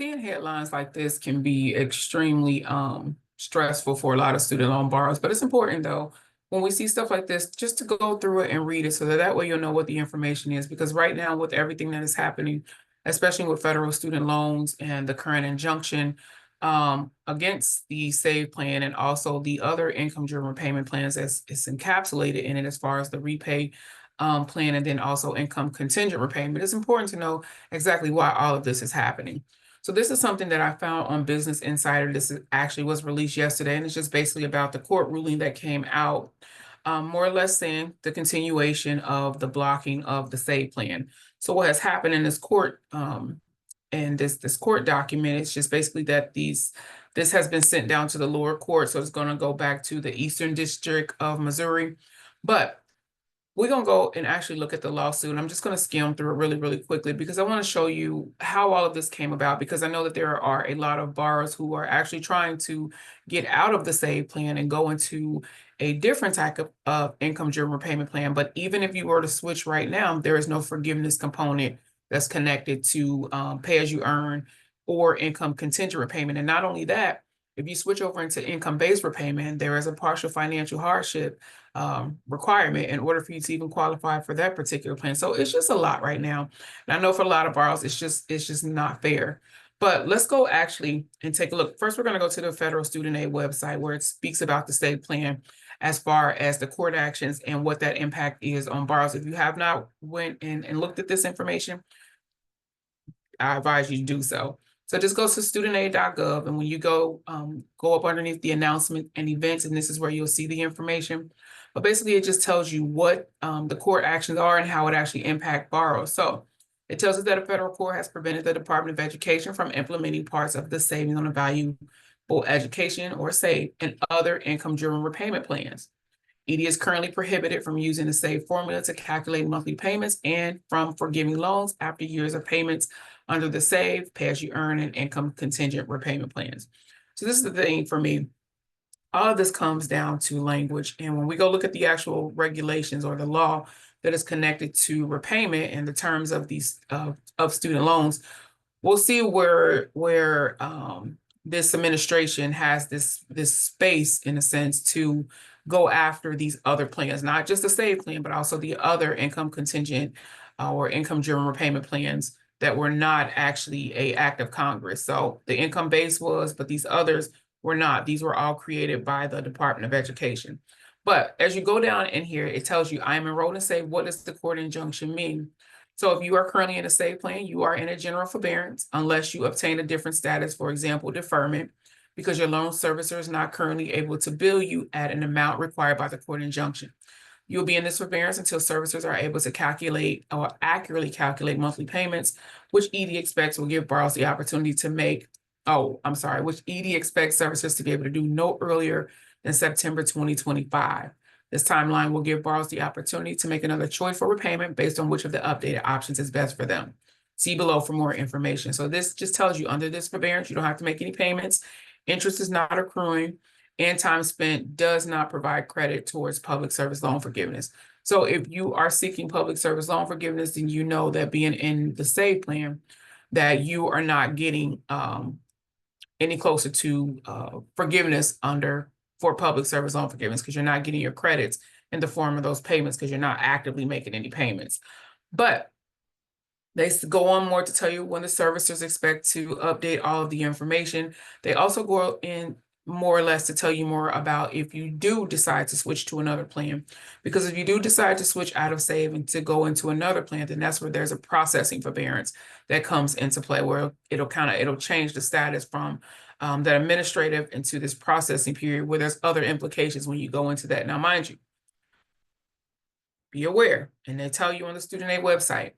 Seeing headlines like this can be extremely stressful for a lot of student loan borrowers, but it's important though, when we see stuff like this, just to go through it and read it so that way you'll know what the information is. Because right now, with everything that is happening, especially with federal student loans and the current injunction against the SAVE plan and also the other income-driven repayment plans as it's encapsulated in it as far as the repay plan and then also income contingent repayment, it's important to know exactly why all of this is happening. So this is something that I found on Business Insider. Actually was released yesterday, and it's just basically about the court ruling that came out, more or less saying the continuation of the blocking of the SAVE plan. So what has happened in this court, and this court document, it's just basically that this has been sent down to the lower court, so it's going to go back to the Eastern District of Missouri. But we're going to go and actually look at the lawsuit. I'm just going to skim through it really, really quickly because I want to show you how all of this came about, because I know that there are a lot of borrowers who are actually trying to get out of the SAVE plan and go into a different type of income-driven repayment plan. But even if you were to switch right now, there is no forgiveness component that's connected to pay-as-you-earn or income contingent repayment. And not only that, if you switch over into income-based repayment, there is a partial financial hardship requirement in order for you to even qualify for that particular plan. So it's just a lot right now. And I know for a lot of borrowers, it's just not fair. But let's go actually and take a look. First, we're going to go to the Federal Student Aid website where it speaks about the SAVE plan as far as the court actions and what that impact is on borrowers. If you have not went and looked at this information, I advise you to do so. So just go to studentaid.gov, and when you go up underneath the announcement and events, and this is where you'll see the information. But basically, it just tells you what the court actions are and how it actually impact borrowers. So it tells us that a federal court has prevented the Department of Education from implementing parts of the Savings on a Valuable Education, or SAVE, and other income-driven repayment plans. ED is currently prohibited from using the SAVE formula to calculate monthly payments and from forgiving loans after years of payments under the SAVE, pay-as-you-earn, and income contingent repayment plans. So this is the thing for me. All of this comes down to language. And when we go look at the actual regulations or the law that is connected to repayment and the terms of these of student loans, we'll see where this administration has this space, in a sense, to go after these other plans, not just the SAVE plan, but also the other income contingent or income-driven repayment plans that were not actually an act of Congress. So the income base was, but these others were not. These were all created by the Department of Education. But as you go down in here, it tells you, I am enrolled in SAVE. What does the court injunction mean? So if you are currently in a SAVE plan, you are in a general forbearance unless you obtain a different status, for example, deferment, because your loan servicer is not currently able to bill you at an amount required by the court injunction. You'll be in this forbearance until servicers are able to calculate or accurately calculate monthly payments, which ED expects will give borrowers the opportunity to make, which ED expects servicers to be able to do no earlier than September 2025. This timeline will give borrowers the opportunity to make another choice for repayment based on which of the updated options is best for them. See below for more information. So this just tells you under this forbearance, you don't have to make any payments. Interest is not accruing, and time spent does not provide credit towards public service loan forgiveness. So if you are seeking public service loan forgiveness, then you know that being in the SAVE plan, that you are not getting any closer to forgiveness for public service loan forgiveness, because you're not getting your credits in the form of those payments because you're not actively making any payments. But they go on more to tell you when the servicers expect to update all of the information. They also go in more or less to tell you more about if you do decide to switch to another plan. Because if you do decide to switch out of SAVE and to go into another plan, then that's where there's a processing forbearance that comes into play, where it'll change the status from that administrative into this processing period, where there's other implications when you go into that. Now, mind you, be aware, and they tell you on the Student Aid website,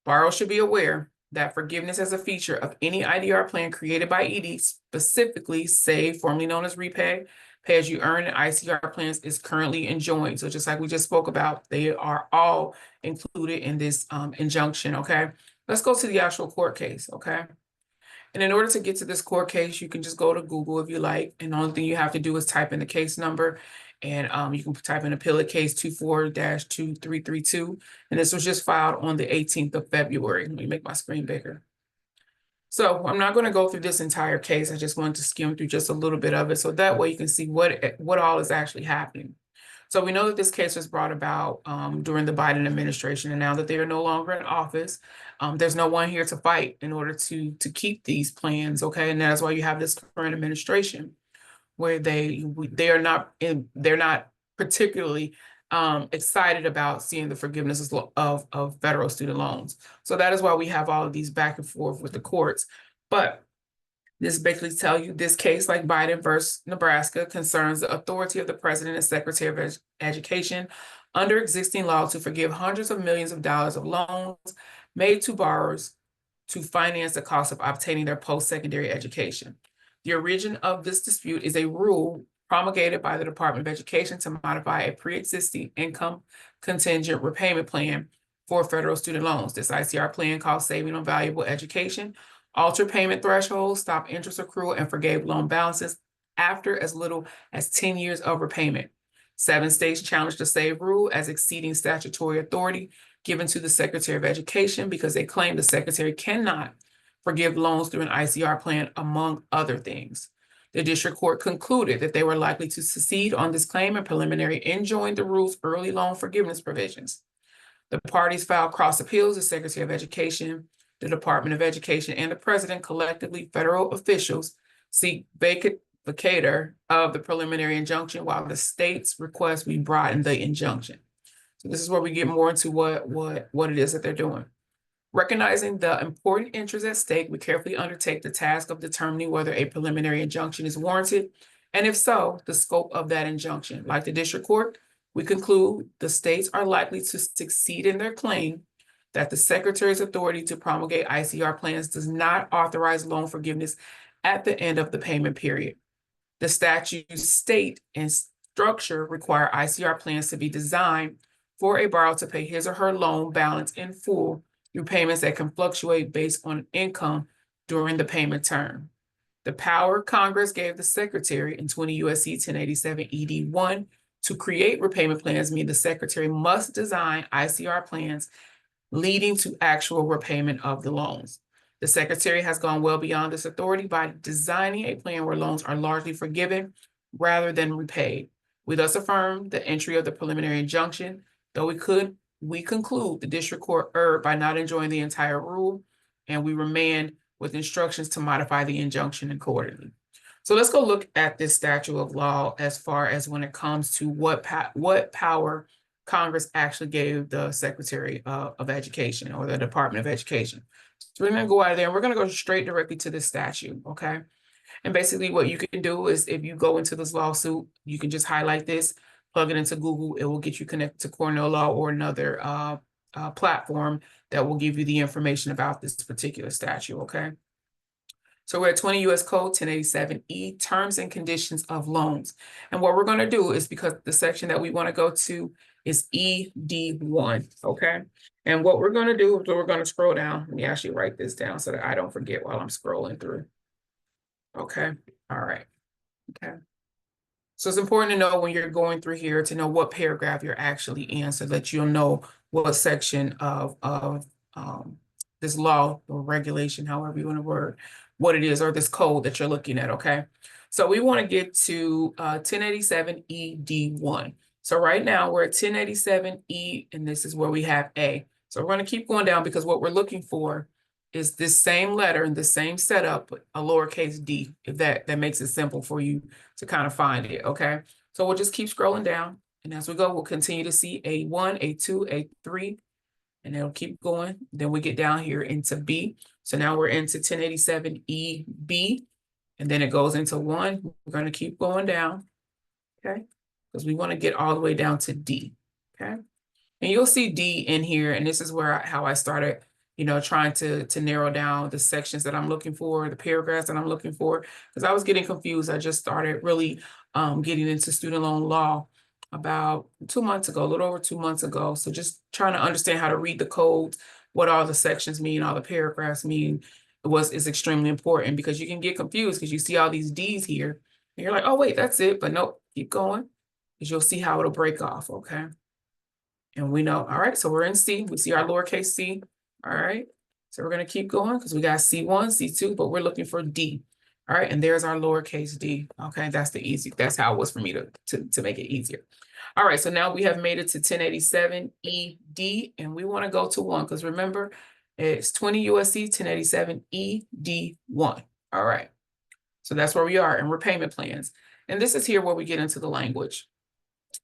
borrowers should be aware that forgiveness as a feature of any IDR plan created by ED, specifically SAVE, formerly known as Repay, Pay-as-you-earn, and ICR plans, is currently enjoined. So just like we just spoke about, they are all included in this injunction, okay? Let's go to the actual court case, okay? And in order to get to this court case, you can just go to Google if you like, and the only thing you have to do is type in the case number, and you can type in appellate case 24-2332. And this was just filed on the 18th of February. Let me make my screen bigger. So I'm not going to go through this entire case. I just wanted to skim through just a little bit of it. So that way you can see what all is actually happening. So we know that this case was brought about during the Biden administration, and now that they are no longer in office, there's no one here to fight in order to keep these plans. Okay, and that's why you have this current administration where they're not particularly excited about seeing the forgiveness of federal student loans. So that is why we have all of these back and forth with the courts. But this basically tell you this case, like Biden versus Nebraska, concerns the authority of the president and secretary of education under existing law to forgive hundreds of millions of dollars of loans made to borrowers to finance the cost of obtaining their post-secondary education. The origin of this dispute is a rule promulgated by the Department of Education to modify a pre-existing income contingent repayment plan for federal student loans. This ICR plan, called Saving on Valuable Education, altered payment thresholds, stopped interest accrual, and forgave loan balances after as little as 10 years of repayment. 7 states challenged the SAVE rule as exceeding statutory authority given to the Secretary of Education because they claim the Secretary cannot forgive loans through an ICR plan, among other things. The district court concluded that they were likely to succeed on this claim and preliminary enjoined the rule's early loan forgiveness provisions. The parties filed cross appeals. The Secretary of Education, the Department of Education, and the President, collectively federal officials, seek vacatur of the preliminary injunction, while the states request we broaden the injunction. So this is where we get more into what it is that they're doing. Recognizing the important interests at stake, we carefully undertake the task of determining whether a preliminary injunction is warranted, and if so, the scope of that injunction. Like the district court, we conclude the states are likely to succeed in their claim that the Secretary's authority to promulgate ICR plans does not authorize loan forgiveness at the end of the payment period. The statute's state and structure require ICR plans to be designed for a borrower to pay his or her loan balance in full through payments that can fluctuate based on income during the payment term. The power Congress gave the Secretary in 20 U.S.C. 1087 ED1 to create repayment plans mean the Secretary must design ICR plans leading to actual repayment of the loans. The Secretary has gone well beyond this authority by designing a plan where loans are largely forgiven rather than repaid. We thus affirm the entry of the preliminary injunction, though we conclude the district court erred by not enjoining the entire rule, and we remand with instructions to modify the injunction accordingly. So let's go look at this statute of law as far as when it comes to what power Congress actually gave the Secretary of Education or the Department of Education. So we're going to go out of there and we're going to go straight directly to this statute, okay? And basically what you can do is if you go into this lawsuit, you can just highlight this, plug it into Google. It will get you connected to Cornell Law or another platform that will give you the information about this particular statute, okay? So we're at 20 U.S. Code 1087E, Terms and Conditions of Loans. And what we're going to do is, because the section that we want to go to is ED1, okay? And what we're going to do is we're going to scroll down. Let me actually write this down so that I don't forget while I'm scrolling through. Okay, all right, okay. So it's important to know when you're going through here to know what paragraph you're actually in so that you'll know what section of this law or regulation, however you want to word, what it is, or this code that you're looking at, okay? So we want to get to 1087 ED1. So right now we're at 1087 E, and this is where we have A. So we're going to keep going down because what we're looking for is this same letter and the same setup, but a lowercase d, if that makes it simple for you to kind of find it, okay? So we'll just keep scrolling down, and as we go, we'll continue to see A1, A2, A3, and it'll keep going. Then we get down here into B. So now we're into 1087 EB, and then it goes into 1. We're going to keep going down, okay? Because we want to get all the way down to D, okay? And you'll see D in here, and this is where how I started, you know, trying to narrow down the sections that I'm looking for, the paragraphs that I'm looking for, because I was getting confused. I just started really getting into student loan law about 2 months ago, a little over 2 months ago. So just trying to understand how to read the codes, what all the sections mean, all the paragraphs mean, is extremely important, because you can get confused because you see all these D's here, and you're like, oh, wait, that's it. But nope, keep going, because you'll see how it'll break off, okay? And we know, all right, so we're in C. We see our lowercase c. All right. So we're going to keep going because we got C1, C2, but we're looking for D. All right, and there's our lowercase d. Okay, that's how it was for me to make it easier. All right, so now we have made it to 1087 ED, and we want to go to 1 because remember, it's 20 USC 1087 ED1. All right, so that's where we are in repayment plans. And this is here where we get into the language.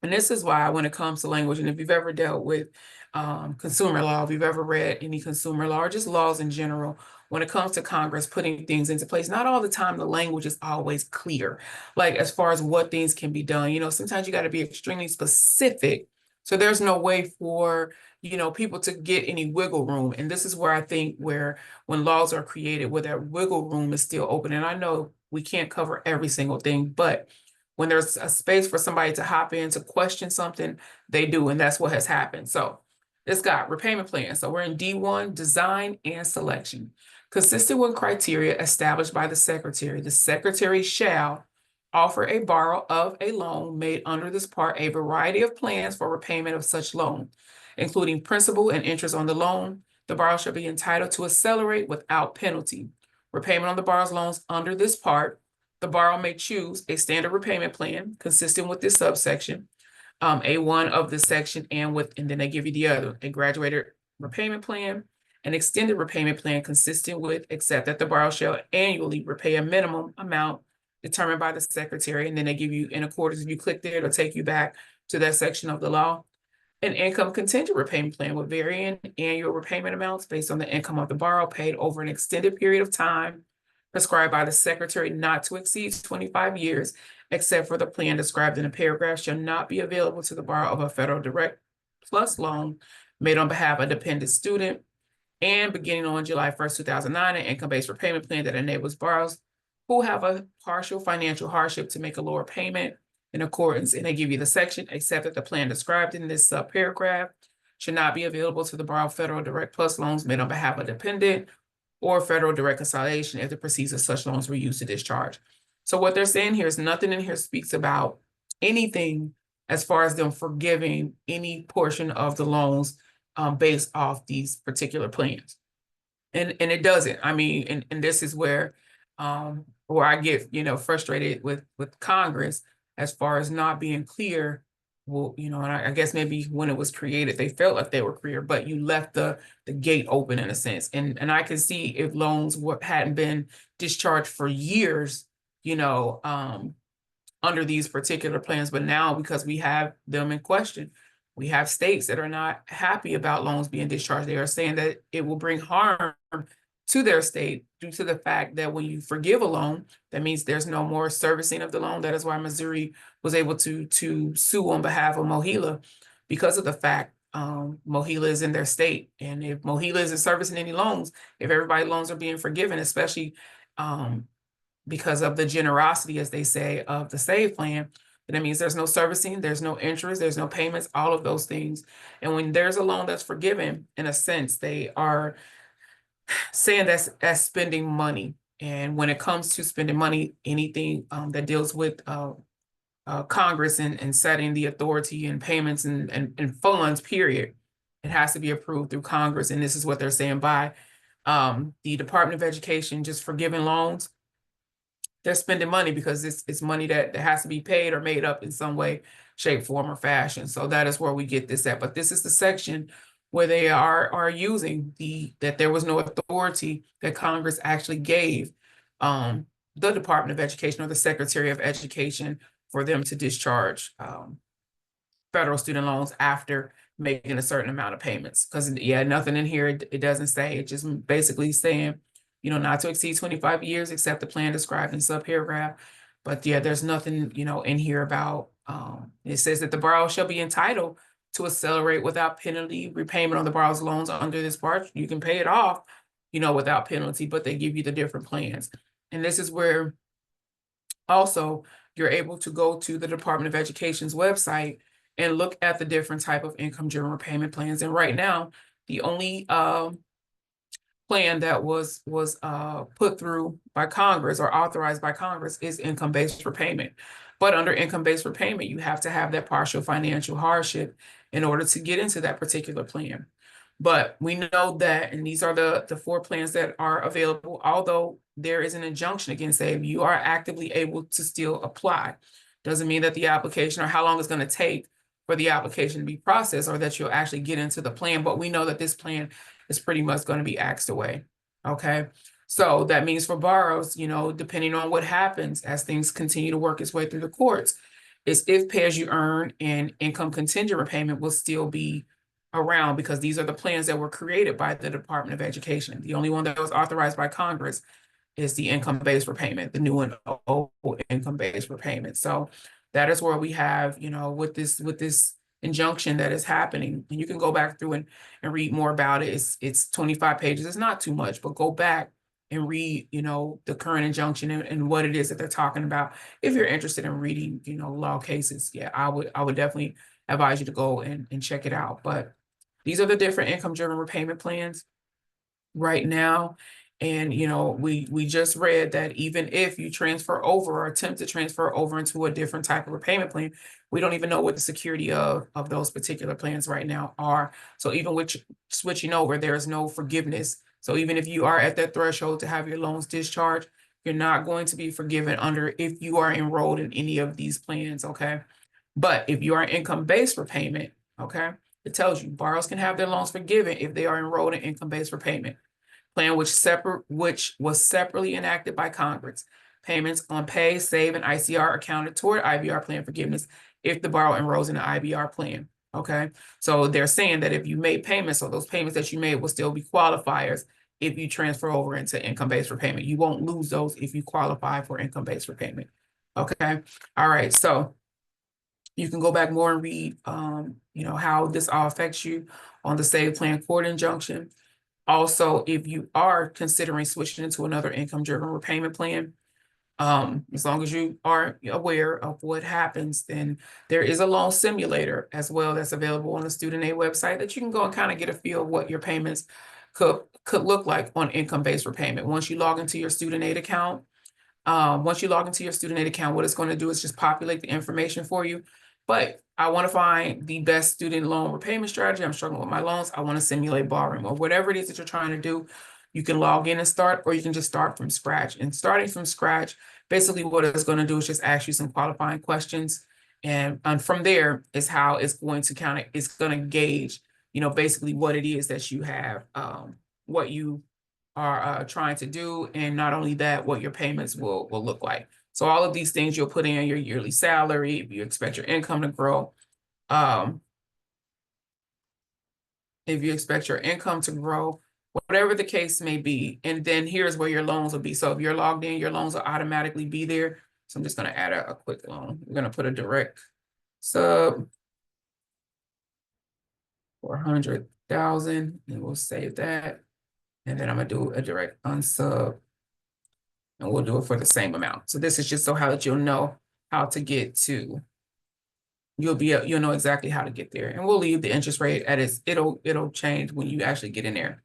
And this is why when it comes to language, and if you've ever dealt with consumer law, if you've ever read any consumer law or just laws in general, when it comes to Congress putting things into place, not all the time the language is always clear, like as far as what things can be done. You know, sometimes you got to be extremely specific. So there's no way for, you know, people to get any wiggle room. And this is where I think where when laws are created, where that wiggle room is still open. And I know we can't cover every single thing, but when there's a space for somebody to hop in to question something, they do. And that's what has happened. So it's got repayment plan. So we're in D1, design and selection. Consistent with criteria established by the secretary shall offer a borrower of a loan made under this part a variety of plans for repayment of such loan, including principal and interest on the loan. The borrower shall be entitled to accelerate without penalty. Repayment on the borrower's loans under this part, the borrower may choose a standard repayment plan consistent with this subsection, A1 of this section, and then they give you the other, a graduated repayment plan, an extended repayment plan consistent with, except that the borrower shall annually repay a minimum amount determined by the secretary. And then they give you, in accordance, if you click there, it'll take you back to that section of the law. An income contingent repayment plan with varying annual repayment amounts based on the income of the borrower paid over an extended period of time prescribed by the secretary not to exceed 25 years, except for the plan described in the paragraph, shall not be available to the borrower of a Federal Direct Plus loan made on behalf of a dependent student. And beginning on July 1st, 2009, an income-based repayment plan that enables borrowers who have a partial financial hardship to make a lower payment in accordance, and they give you the section, except that the plan described in this paragraph should not be available to the borrower of Federal Direct Plus loans made on behalf of a dependent or federal direct consolidation if the proceeds of such loans were used to discharge. So what they're saying here is nothing in here speaks about anything as far as them forgiving any portion of the loans based off these particular plans. And it doesn't. I mean, and this is where I get, you know, frustrated with Congress as far as not being clear. Well, you know, and I guess maybe when it was created, they felt like they were clear, but you left the gate open in a sense. And I can see if loans hadn't been discharged for years, you know, under these particular plans, but now because we have them in question, we have states that are not happy about loans being discharged. They are saying that it will bring harm to their state due to the fact that when you forgive a loan, that means there's no more servicing of the loan. That is why Missouri was able to sue on behalf of Mohila, because of the fact Mohila is in their state. And if Mohila isn't servicing any loans, if everybody's loans are being forgiven, especially because of the generosity, as they say, of the SAVE plan, that means there's no servicing, there's no interest, there's no payments, all of those things. And when there's a loan that's forgiven, in a sense, they are saying that's spending money. And when it comes to spending money, anything that deals with Congress and setting the authority and payments and funds, period, it has to be approved through Congress. And this is what they're saying by the Department of Education just forgiving loans. They're spending money because it's money that has to be paid or made up in some way, shape, form, or fashion. So that is where we get this at. But this is the section where they are using that there was no authority that Congress actually gave the Department of Education or the Secretary of Education for them to discharge federal student loans after making a certain amount of payments. Because nothing in here, it doesn't say. It just basically saying, you know, not to exceed 25 years except the plan described in subparagraph. But yeah, there's nothing, you know, in here about, it says that the borrower shall be entitled to accelerate without penalty repayment on the borrower's loans under this part. You can pay it off, you know, without penalty, but they give you the different plans. And this is where also you're able to go to the Department of Education's website and look at the different type of income general repayment plans. And right now, the only plan that was put through by Congress or authorized by Congress is income-based repayment. But under income-based repayment, you have to have that partial financial hardship in order to get into that particular plan. But we know that, and these are the four plans that are available, although there is an injunction against it, you are actively able to still apply. Doesn't mean that the application or how long it's going to take for the application to be processed or that you'll actually get into the plan. But we know that this plan is pretty much going to be axed away. Okay. So that means for borrows, depending on what happens as things continue to work its way through the courts, is if pay as you earn and income contingent repayment will still be around, because these are the plans that were created by the Department of Education. The only one that was authorized by Congress is the income-based repayment, the new and old income-based repayment. So that is where we have, with this injunction that is happening. And you can go back through and read more about it. It's 25 pages. It's not too much, but go back and read, the current injunction and what it is that they're talking about. If you're interested in reading, law cases, yeah, I would definitely advise you to go and check it out. But these are the different income-driven repayment plans right now. And, we just read that even if you transfer over or attempt to transfer over into a different type of repayment plan, we don't even know what the security of those particular plans right now are. So even with switching over, there is no forgiveness. So even if you are at that threshold to have your loans discharged, you're not going to be forgiven under if you are enrolled in any of these plans, okay? But if you are income-based repayment, okay, it tells you borrowers can have their loans forgiven if they are enrolled in income-based repayment plan, which was separately enacted by Congress. Payments on pay, save, and ICR are counted toward IBR plan forgiveness if the borrower enrolls in an IBR plan. Okay, so they're saying that if you made payments, so those payments that you made will still be qualifiers if you transfer over into income-based repayment. You won't lose those if you qualify for income-based repayment. Okay, all right, so you can go back more and read, how this all affects you on the Save Plan Court injunction. Also, if you are considering switching into another income-driven repayment plan, as long as you are aware of what happens, then there is a loan simulator as well that's available on the student aid website that you can go and kind of get a feel of what your payments could look like on income-based repayment. Once you log into your student aid account, what it's going to do is just populate the information for you. But I want to find the best student loan repayment strategy. I'm struggling with my loans. I want to simulate borrowing, or whatever it is that you're trying to do. You can log in and start, or you can just start from scratch. And starting from scratch, basically what it's going to do is just ask you some qualifying questions. And from there is how it's going to gauge, basically what it is that you have, what you are trying to do. And not only that, what your payments will look like. So all of these things you'll put in your yearly salary, if you expect your income to grow, whatever the case may be. And then here's where your loans will be. So if you're logged in, your loans will automatically be there. So I'm just going to add a quick loan. We're going to put a direct sub for 100,000, and we'll save that. And then I'm going to do a direct unsub, and we'll do it for the same amount. So this is just so how that you'll know how to get to, you'll know exactly how to get there. And we'll leave the interest rate at it'll change when you actually get in there.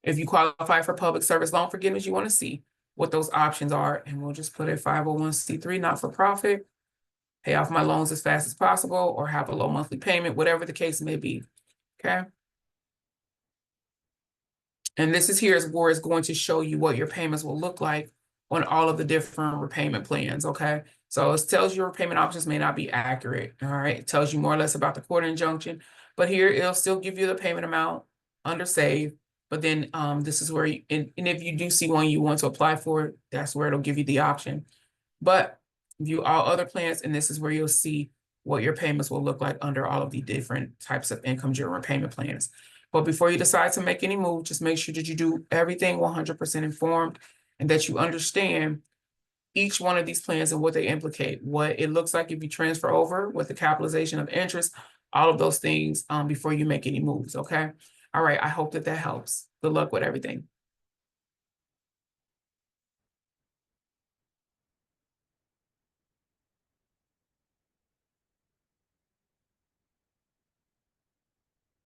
If you qualify for public service loan forgiveness, you want to see what those options are. And we'll just put a 501c3 not-for-profit, pay off my loans as fast as possible, or have a low monthly payment, whatever the case may be. Okay. And this is where it's going to show you what your payments will look like on all of the different repayment plans. Okay. So it tells you your payment options may not be accurate. All right. It tells you more or less about the court injunction, but here it'll still give you the payment amount under save. But then this is where and if you do see one you want to apply for, that's where it'll give you the option. But view all other plans, and this is where you'll see what your payments will look like under all of the different types of income-driven repayment plans. But before you decide to make any move, just make sure that you do everything 100% informed and that you understand each one of these plans and what they implicate, what it looks like if you transfer over with the capitalization of interest, all of those things before you make any moves, okay? All right, I hope that helps. Good luck with everything.